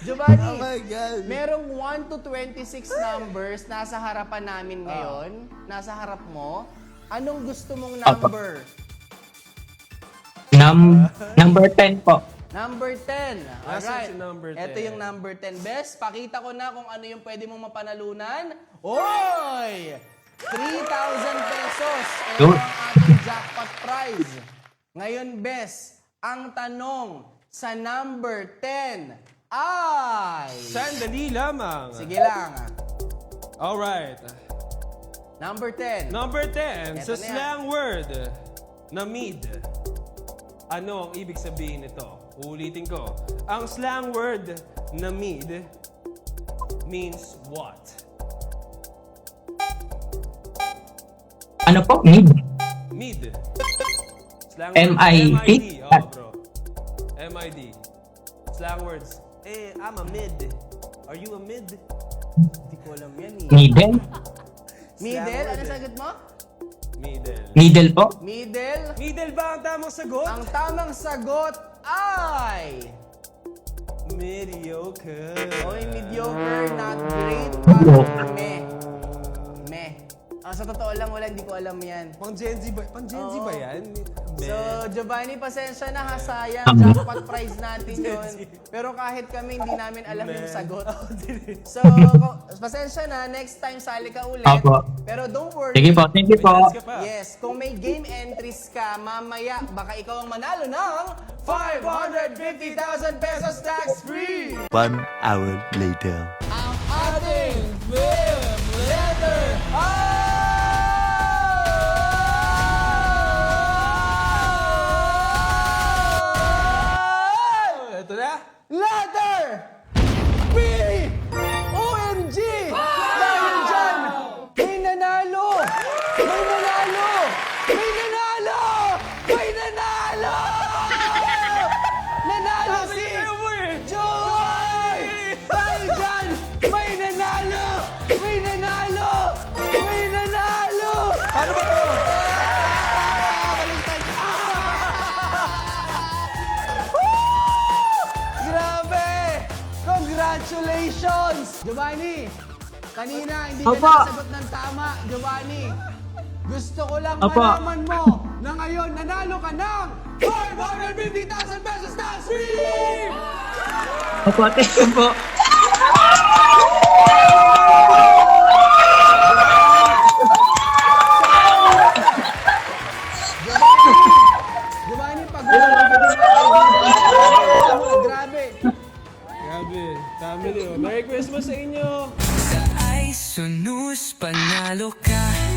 Giovanni, Oh my God. merong 1 to 26 numbers nasa harapan namin ngayon. Nasa harap mo. Anong gusto mong number? Number 10 po. Number 10. Nasaan Alright. si number 10? Ito yung number 10. Bes, pakita ko na kung ano yung pwede mong mapanalunan. Oy! 3,000 pesos. Ito Yun. ang ating jackpot prize. Ngayon, Bes, ang tanong sa number 10 ay... Sandali lamang. Sige lang. Alright. Number 10. Number 10, Eto sa na yan. slang word na mid. Ano ang ibig sabihin nito? Uulitin ko. Ang slang word na mid means what? Ano po? Mid. Mid. Slang M-I-D? M-I-D. Oh, bro. M-I-D. Slang words. I'm a mid. Are you a mid? Hindi ko alam yan eh. Middle? Middle? Ano sagot mo? Middle. Middle po? Middle? Middle ba ang tamang sagot? Ang tamang sagot ay... Mediocre. Oy, mediocre, not great, parang meh. Meh. Sa totoo lang, hindi ko alam yan. Pang Gen Z ba? Pang Gen Z ba Oo. yan? So, Giovanni, pasensya na ha, sayang. Tama. Jackpot prize natin yun. Pero kahit kami, hindi namin alam yung sagot. So, pasensya na. Next time, sali ka ulit. Opo. Pero don't worry. Sige po, thank you po. Chance ka pa. Yes, kung may game entries ka, mamaya, baka ikaw ang manalo ng 550,000 pesos tax-free! 1 hour later. Ang ating film letter ay... Ito na. Letter B! OMG! Dahil dyan, may nanalo! May nanalo! May nanalo! May nanalo! Nanalo si Joy! Dahil dyan, may nanalo! May nanalo! May nanalo! Ano ba to? Grabe! Congratulations! Giovanni, kanina hindi ka Opo. nakasagot ng tama, Giovanni. Gusto ko lang Opo. malaman mo na ngayon nanalo ka ng 550,000 pesos tax free! Opo, thank you po. Giovanni, pag-ulan grabe. Grabe. Family, oh. Merry Christmas sa inyo. Sa iSunus panalo ka.